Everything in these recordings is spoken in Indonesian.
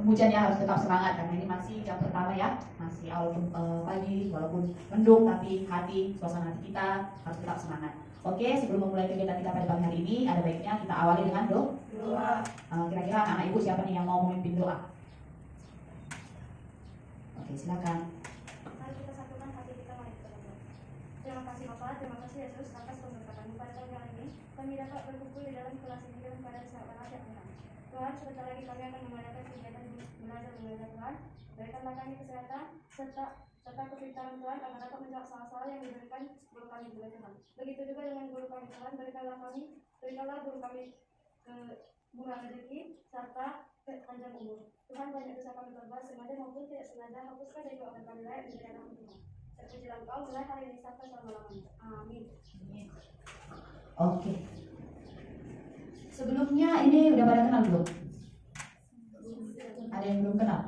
hujan ya, harus tetap semangat karena ini masih jam pertama ya, masih awal pagi, walaupun mendung tapi suasana hati kita harus tetap semangat. Oke, sebelum memulai kegiatan kita pada pagi hari ini, ada baiknya kita awali dengan doa. Kira-kira anak ibu siapa nih yang mau memimpin doa? Oke, silakan. Mari kita satukan hati kita, mari kita berdoa. Terima kasih Bapak, terima kasih Yesus atas pemberkatan pada pagi hari ini. Kami dapat berkumpul di dalam kelas ini dalam keadaan sehat walafiat Tuhan. Tuhan, sebentar lagi kami akan mengadakan kegiatan belajar mengajar Tuhan. Berikanlah kami kesehatan serta kepintaran Tuhan agar dapat menjawab soal-soal yang diberikan guru kami juga Tuhan. Begitu juga dengan guru kami Tuhan, berikanlah guru kami murah rezeki serta panjang umur. Tuhan, banyak dosa kami berbuat sengaja maupun tidak sengaja, hapuskan dari doa kami layak menjadi anak Tuhan. Terpujilah Engkau mulai hari ini sampai selama-lamanya. Amin. Oke. Sebelumnya ini udah pada kenal belum? Ada yang belum kenal?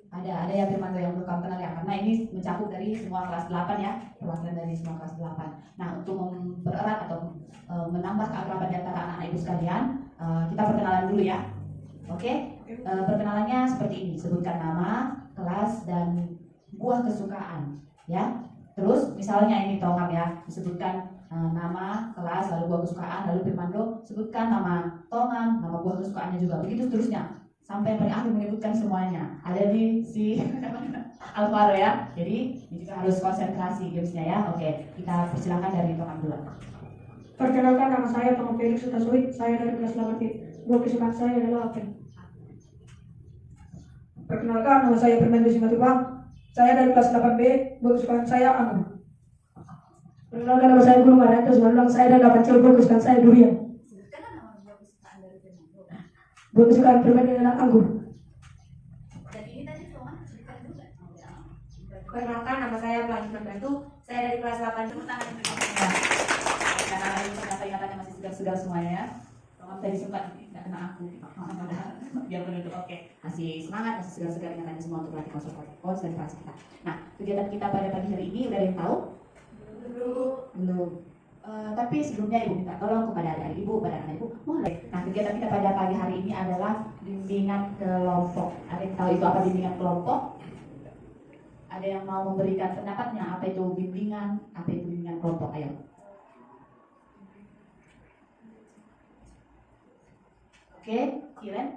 Ada ya Firmanto yang belum kamu kenal ya, karena ini mencakup dari semua kelas 8 ya, perwakilan dari semua kelas 8. Nah, untuk mempererat atau menambah keakraban di antara anak-anak ibu sekalian, kita perkenalan dulu ya. Oke? Perkenalannya seperti ini, sebutkan nama, kelas, dan buah kesukaan ya. Terus misalnya ini Tongam ya, disebutkan nama, kelas, lalu buah kesukaan, lalu Firmanto sebutkan nama Tongam, nama buah kesukaannya juga, begitu seterusnya sampai paling akhir menyebutkan semuanya. Ada di si Alvaro ya. Jadi ini juga harus konsentrasi gamesnya ya. Oke, kita persilakan dari Tongam dulu. Perkenalkan, nama saya Tongam Felix Sutasuit, saya dari kelas 8B. Buah kesukaan saya adalah apel. Perkenalkan, nama saya Firmanto Simatupang, saya dari kelas 8B. Buah kesukaan saya anggur. Perkenalkan, nama saya Guru Marianto Simatupang, saya dari 8C. Buah kesukaan saya durian. Buah kesukaan Firmanto adalah anggur. Perkenalkan, nama saya Pelangi Membantu, saya dari kelas 8. Karena ini ternyata ingatannya masih segar-segar semuanya ya. Tongam tadi sempat nggak kena aku. Biar penduduk oke. Masih semangat, masih segar-segar ingatannya semua untuk latih konsentrasi kita. Nah, kegiatan kita pada pagi hari ini udah ada yang tahu? Belum. Tapi sebelumnya ibu minta tolong kepada adik-adik ibu, pada anak ibu, mulai. Nah, kegiatan kita pada pagi hari ini adalah bimbingan kelompok. Ada yang tahu itu apa bimbingan kelompok? Ada yang mau memberikan pendapatnya apa itu bimbingan kelompok? Ayo. Oke, Kiren.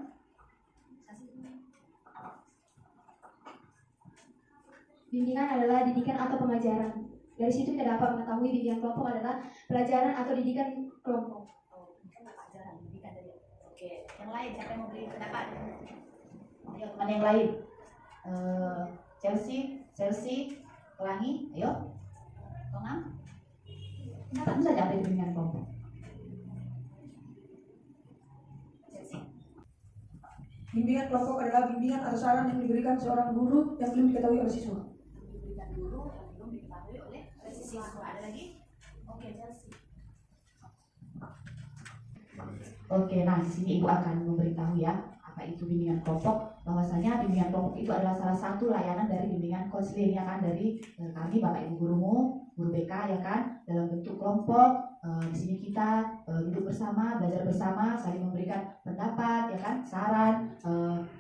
Bimbingan adalah didikan atau pengajaran. Dari situ kita dapat mengetahui bimbingan kelompok adalah pelajaran atau didikan kelompok. Pelajaran, didikan dari. Oke, yang lain siapa yang mau beri pendapat? Ayo, teman yang lain. Chelsea, Pelangi, ayo. Tongam. Katakan saja apa itu bimbingan kelompok. Bimbingan kelompok adalah bimbingan atau saran yang diberikan seorang guru yang belum diketahui oleh siswa. Diberikan guru yang belum diketahui oleh siswa. Ada lagi? Oke, Chelsea. Oke, nah di sini ibu akan memberitahu ya apa itu bimbingan kelompok. Bahwasanya bimbingan kelompok itu adalah salah satu layanan dari bimbingan konseling ya kan, dari kami Bapak Ibu gurumu, guru BK ya kan, dalam bentuk kelompok. Di sini kita duduk bersama, belajar bersama, saling memberikan pendapat ya kan, saran,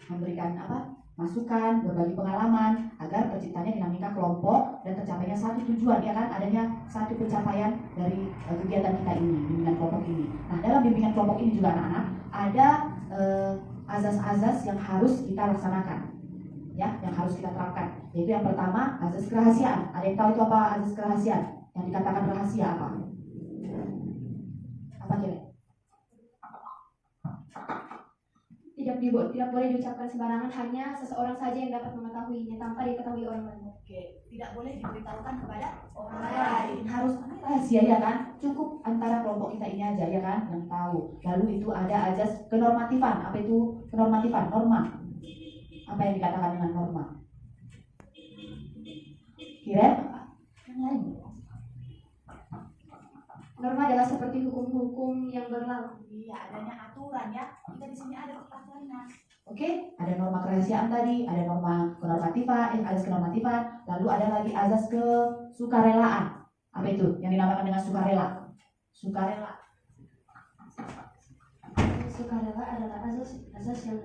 memberikan masukan, berbagi pengalaman agar terciptanya dinamika kelompok dan tercapainya satu tujuan ya kan, adanya satu pencapaian dari kegiatan kita ini, bimbingan kelompok ini. Nah, dalam bimbingan kelompok ini juga anak-anak ada azas-azas yang harus kita laksanakan ya, yang harus kita terapkan, yaitu yang pertama azas kerahasiaan. Ada yang tahu itu apa azas kerahasiaan? Yang dikatakan rahasia apa? Apa kira? Tidak boleh diucapkan sembarangan, hanya seseorang saja yang dapat mengetahuinya tanpa diketahui orang lain. Oke, tidak boleh diberitahukan kepada orang lain. Harus rahasia ya kan? Cukup antara kelompok kita ini aja ya kan yang tahu. Lalu itu ada azas kenormatifan. Apa itu kenormatifan? Norma. Apa yang dikatakan dengan norma? Kira yang lain. Norma adalah seperti hukum-hukum yang berlaku. Iya, adanya aturan ya. Kita di sini ada aturannya. Oke, ada norma kerahasiaan tadi, ada norma kenormatifan, azas kenormatifan, lalu ada lagi azas kesukarelaan. Apa itu? Yang dinamakan dengan sukarela. Sukarela. Sukarela adalah azas yang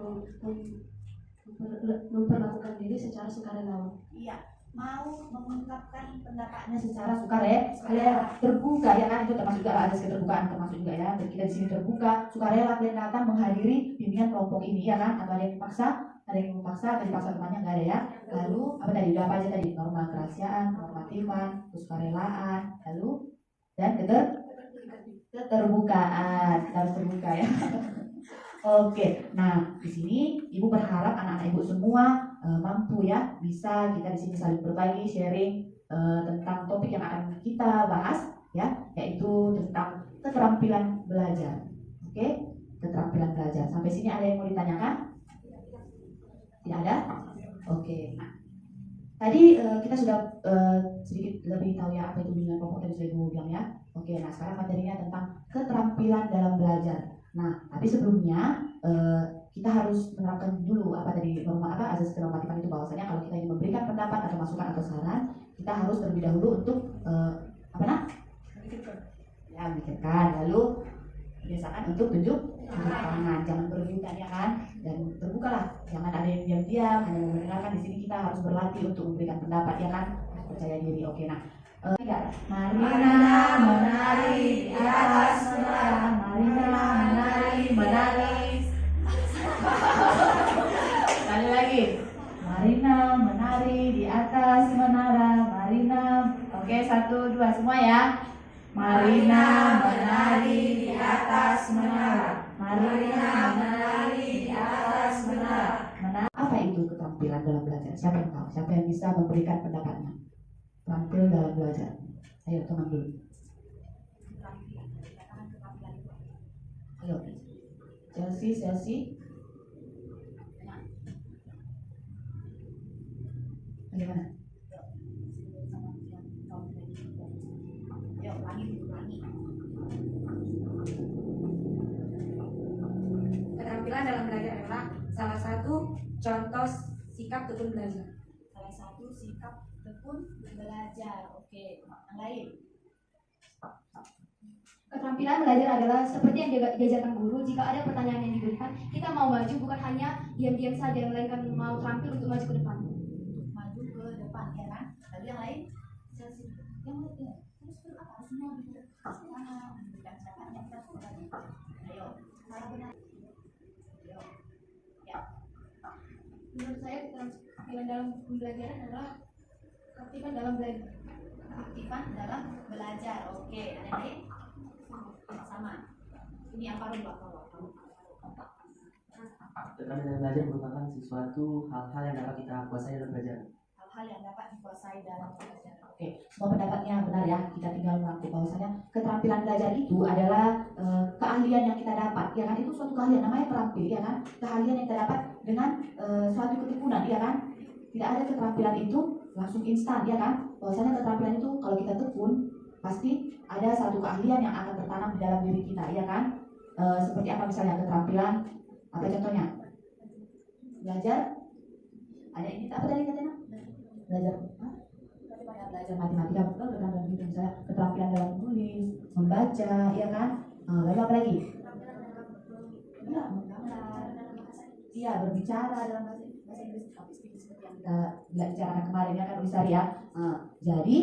memperlakukan diri secara sukarela. Iya, mau mengungkapkan pendapatnya secara sukarela, terbuka ya kan, itu termasuk juga azas keterbukaan, termasuk juga ya. Dan kita di sini terbuka, sukarela kalian datang menghadiri bimbingan kelompok ini ya kan, atau ada yang dipaksa, atau dipaksa temannya nggak ada ya. Lalu apa tadi? Udah apa aja tadi? Norma kerahasiaan, normatifan, kesukarelaan, lalu dan keterbukaan, kita harus terbuka ya. Oke, nah di sini ibu berharap anak-anak ibu semua mampu ya, bisa kita di sini saling berbagi, sharing tentang topik yang akan kita bahas ya, yaitu tentang keterampilan belajar. Oke, keterampilan belajar. Sampai sini ada yang mau ditanyakan? Tidak ada? Oke. Nah, tadi kita sudah sedikit lebih tahu ya apa itu bimbingan kelompok, tadi sudah ibu bilang ya. Oke, nah sekarang materinya tentang keterampilan dalam belajar. Nah, tapi sebelumnya kita harus menerapkan dulu apa tadi norma apa azas kenormatifan itu, bahwasanya kalau kita ingin memberikan pendapat atau masukan atau saran, kita harus terlebih dahulu untuk memikirkan, lalu biasakan untuk tunjuk tangan, jangan berebutan ya kan, dan terbukalah, jangan ada yang diam-diam hanya mendengarkan. Di sini kita harus berlatih untuk memberikan pendapat ya kan, percaya diri. Oke, nah Marina menari di atas menara, Marina menari. Sekali lagi, Marina menari di atas menara, Marina. Oke, 1, 2 semua ya. Marina menari di atas menara, Marina menari di atas menara. Apa itu keterampilan dalam belajar? Siapa yang tahu? Siapa yang bisa memberikan pendapatnya? Terampil dalam belajar. Ayo teman dulu. Ayo. Chelsea. Bagaimana? Ayo ulangi. Keterampilan dalam belajar adalah salah satu contoh sikap tekun belajar. Salah satu sikap tekun belajar. Oke, yang lain. Keterampilan belajar adalah seperti yang diajarkan guru. Jika ada pertanyaan yang diberikan, kita mau maju, bukan hanya diam-diam saja, melainkan mau terampil untuk maju ke depan. Maju ke depan ya kan. Lalu yang lain? Yang lain. Terus apa? Semua gitu. Memberikan caranya kita semua. Ayo, salah benar. Ayo. Ya. Menurut saya keterampilan dalam pembelajaran adalah keaktifan dalam belajar. Aktifan dalam belajar. Oke, ada lain? Sama. Ini yang paling bawah. Keterampilan belajar merupakan sesuatu hal-hal yang dapat kita kuasai dalam belajar. Hal-hal yang dapat dikuasai dalam belajar. Oke, semua pendapatnya benar ya. Kita tinggal merangkum bahwasanya keterampilan belajar itu adalah keahlian yang kita dapat, ya kan? Itu suatu keahlian, namanya terampil, ya kan? Keahlian yang kita dapat dengan suatu ketekunan, ya kan? Tidak ada keterampilan itu langsung instan, ya kan? Bahwasanya keterampilan itu kalau kita tekun, pasti ada satu keahlian yang akan tertanam di dalam diri kita, ya kan? Seperti apa misalnya keterampilan? Apa contohnya? Belajar? Ada ini apa tadi katanya? Belajar matematika, keterampilan gitu, misalnya keterampilan dalam menulis, membaca, ya kan? Lalu apa lagi? Ya, menggambar, iya, berbicara dalam bahasa Inggris, seperti yang kita bicarakan kemarin ya kan, Ustaz ya. Jadi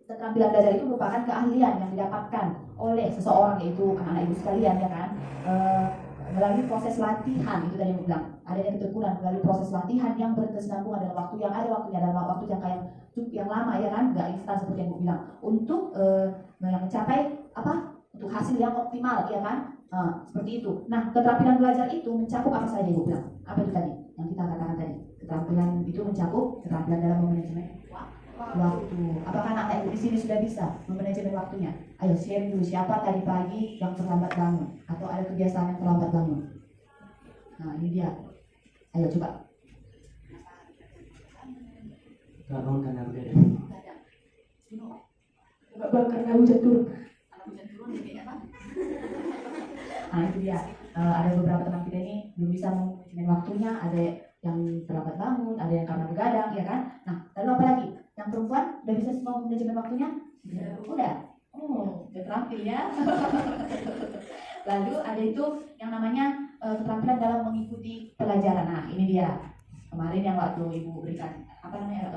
keterampilan belajar itu merupakan keahlian yang didapatkan oleh seseorang, yaitu anak-anak ibu sekalian ya kan, melalui proses latihan. Itu tadi yang aku bilang, adanya ketekunan melalui proses latihan yang berkesinambungan dalam waktu yang ada waktunya, dalam waktu jangka yang lama ya kan, nggak instan seperti yang aku bilang, untuk mencapai apa, untuk hasil yang optimal ya kan. Seperti itu. Nah, keterampilan belajar itu mencakup apa saja ibu bilang? Apa itu tadi yang kita katakan tadi? Keterampilan itu mencakup keterampilan dalam memanajemen waktu. Apakah anak ibu di sini sudah bisa memanajemen waktunya? Ayo share dulu, siapa tadi pagi yang terlambat bangun atau ada kebiasaan yang terlambat bangun? Nah, ini dia. Ayo coba. Gak bangun karena berbeda. Karena hujan turun. Nah, itu dia. Ada beberapa teman kita ini belum bisa memanajemen waktunya, ada yang terlambat bangun, ada yang karena begadang, ya kan? Nah, lalu apa lagi? Yang perempuan udah bisa semua manajemen waktunya? Udah. Udah terampil ya. Lalu ada itu yang namanya keterampilan dalam mengikuti pelajaran. Nah, ini dia. Kemarin yang waktu ibu berikan apa namanya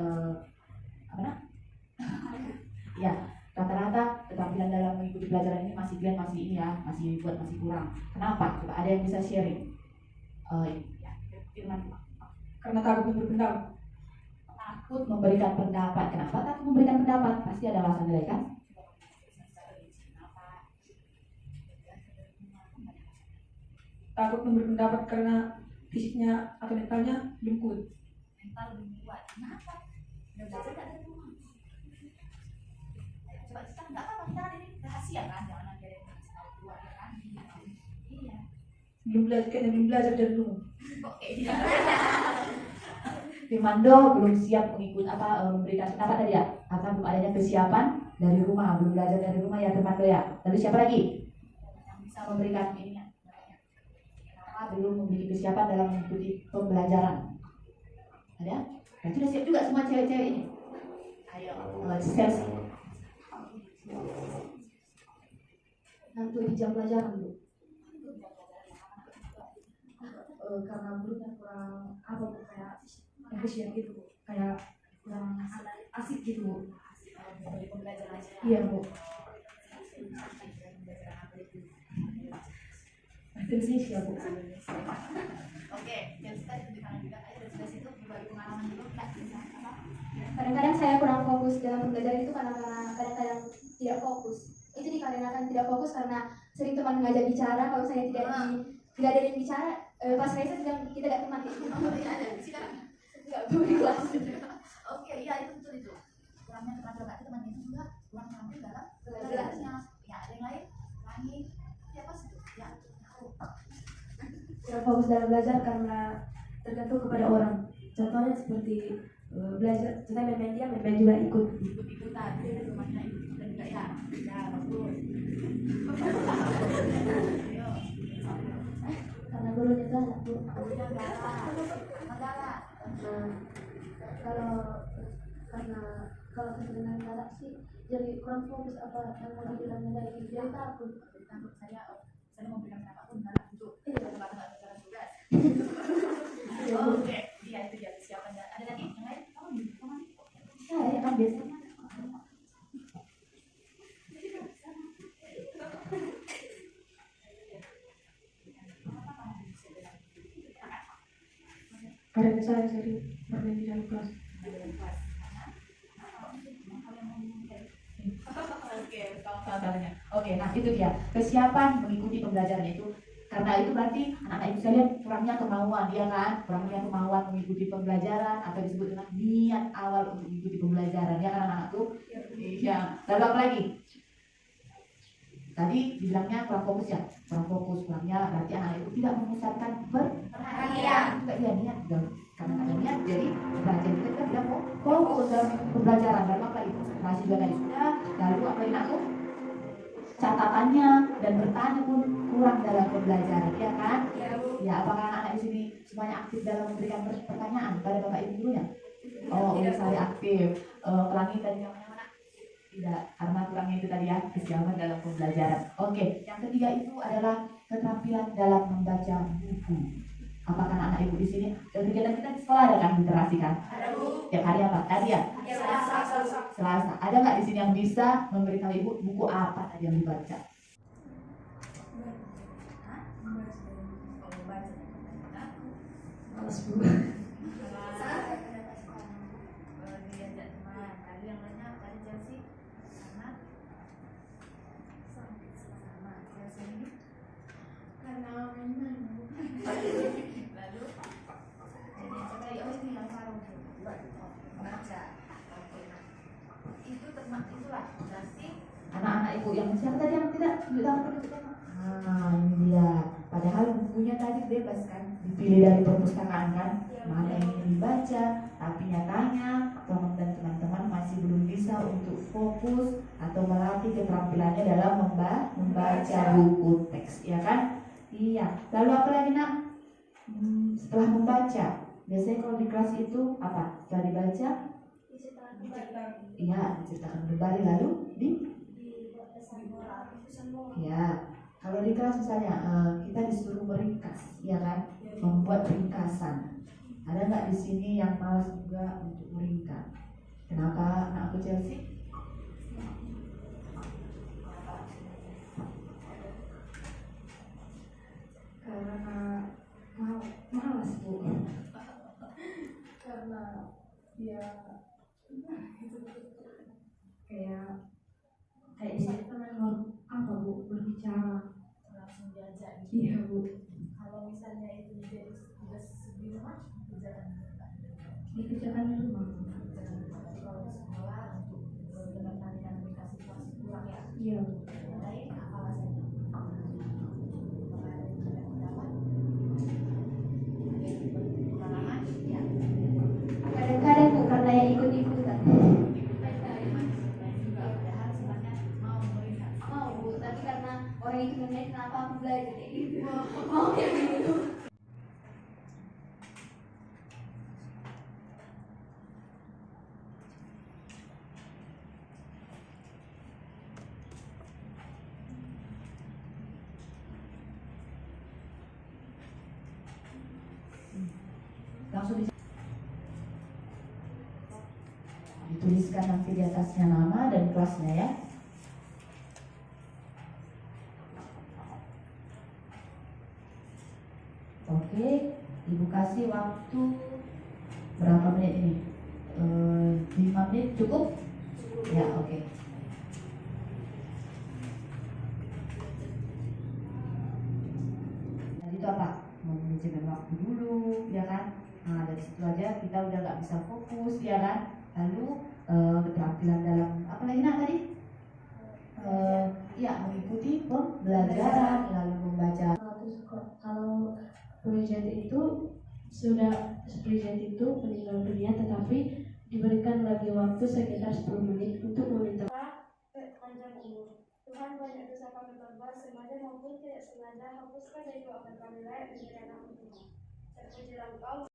ya, rata-rata keterampilan dalam mengikuti pelajaran ini masih ini ya, masih kurang. Kenapa? Coba ada yang bisa sharing? Ya, Firman. Karena takut berpendapat. Takut memberikan pendapat. Kenapa takut memberikan pendapat? Pasti ada alasan dari kan? Takut memberi pendapat karena fisiknya atau mentalnya belum kuat. Mental belum kuat. Kenapa? Udah belajar nggak dari rumah? Coba kita nggak apa-apa, kita kan ini rahasia kan, jangan nanti ada yang ngasih tahu keluar ya kan? Iya. Belum belajar dari dulu. Oke. Firmando belum siap memberikan pendapat tadi ya, karena belum adanya kesiapan dari rumah, belum belajar dari rumah ya Firmando ya. Lalu siapa lagi yang bisa memberikan ini? Kenapa belum memiliki kesiapan dalam mengikuti pembelajaran? Ada? Dan sudah siap juga semua cewek-cewek ini. Ayo, sales. Nanti di jam pelajaran Bu. Karena gurunya kurang apa Bu, kayak efisien gitu Bu, kayak kurang asik gitu Bu. Iya Bu. Indonesia Bu. Oke, jadi kita tunjukkan juga ayo dari sebelah situ berbagi pengalaman dulu Kak. Kadang-kadang saya kurang fokus dalam pembelajaran itu karena kadang-kadang tidak fokus. Itu dikarenakan tidak fokus karena sering teman mengajak bicara, kalau saya tidak ada yang bicara, pas saya bilang kita tidak teman itu. Ada sekarang. Enggak Bu di kelas. Oke, iya itu betul itu. Kurangnya teman itu juga kurang tampil dalam Belajar. belajarnya. Ya, ada yang lain? Langit. Siapa sih? Ya, tahu. Tidak fokus dalam belajar karena tergantung kepada orang. Contohnya seperti belajar, kita main juga ikut. Ikut-ikutan. Rumahnya ikut-ikutan juga ya. Ya, bagus. Ayo. Karena gurunya galak Bu. Gurunya galak. Kalau kesenangan galak sih jadi kurang fokus apa yang mau dibilangnya lagi, jadi takut. Takut saya memberikan pendapat pun galak untuk tengah-tengah bicara tugas. Oke, iya itu dia kesiapan. Ada lagi yang lain? Kamu Saya kan biasanya Karena saya sering bermain di dalam kelas. Oke, nah itu dia kesiapan mengikuti pembelajaran itu. Karena itu berarti anak-anak ibu sekalian kurangnya kemauan, ya kan? Kurangnya kemauan mengikuti pembelajaran atau disebut dengan niat awal untuk mengikuti pembelajaran, ya kan anak-anakku? Iya. Lalu apa lagi? Tadi dibilangnya kurang fokus ya, kurangnya berarti anak itu tidak memusatkan perhatian. Iya niat dong, karena ada niat jadi belajar itu kan tidak fokus dalam pembelajaran. Lalu apa lagi? Masih juga tadi sudah. Lalu apa lagi anakku? Catatannya dan bertanya pun kurang dalam pembelajaran, ya kan? Ya, apakah anak-anak di sini semuanya aktif dalam memberikan pertanyaan pada bapak ibu gurunya? Oh, saya aktif. Pelangi tadi yang mana? Tidak, karena kurangnya itu tadi ya kesiapan dalam pembelajaran. Oke, yang ketiga itu adalah keterampilan dalam membaca buku. Apakah anak-anak ibu di sini kegiatan kita di sekolah ada kan literasi kan? Ada Bu. Tiap hari apa? Tadi ya? Selasa. Ada nggak di sini yang bisa memberitahu ibu buku apa tadi yang dibaca? malas Bu. Anak-anak ibu yang siapa tadi yang tidak ini dia. Padahal bukunya tadi bebas kan, dipilih dari perpustakaan kan, mana yang ingin dibaca. Tapi nyatanya teman dan teman-teman masih belum bisa untuk fokus atau melatih keterampilannya dalam membaca buku teks, ya kan? Iya. Lalu apa lagi nak? Setelah membaca, biasanya kalau di kelas itu apa? Setelah dibaca, iya diceritakan kembali lalu ya. Kalau di kelas misalnya kita disuruh meringkas, ya kan? Membuat ringkasan. Ada nggak di sini yang malas juga untuk meringkat? Kenapa anakku Chelsea? Karena malas Bu. Karena ya kayak bisa apa Bu, berbicara langsung diajak gitu. iya Bu, Kalau misalnya itu jadi tugas di rumah, dikerjakan di rumah. tapi kalau di sekolah untuk dengan dinamika situasi kurang ya. Iya Bu. Yang lain apa alasannya? Apakah ada yang tidak pendapat? Ada yang berpengalaman? Ya. Kadang-kadang Bu karena yang ikut-ikutan. Padahal sebenarnya mau melihat. Mau Bu, tapi karena orang itu menanya kenapa aku belajar kayak gitu. Mau kayak gitu. Langsung dituliskan nanti di atasnya nama dan kelasnya ya. Oke, Ibu kasih waktu berapa menit ini? 5 menit cukup? Ya, oke. Tadi itu apa? Mau manajemen waktu dulu, ya kan? Nah, dari situ aja kita udah nggak bisa fokus, ya kan? Lalu keterampilan dalam apa lagi nak tadi? Ya, mengikuti pembelajaran, lalu membaca. Kalau Bridget itu sudah Bridget itu meninggal dunia, tetapi diberikan lagi waktu sekitar 10 menit untuk meminta. Panjang umur. Tuhan, banyak dosa kami berbuat, sengaja maupun tidak sengaja, hapuskan dari doakan kami layak dan kiranya Terpujilah Engkau,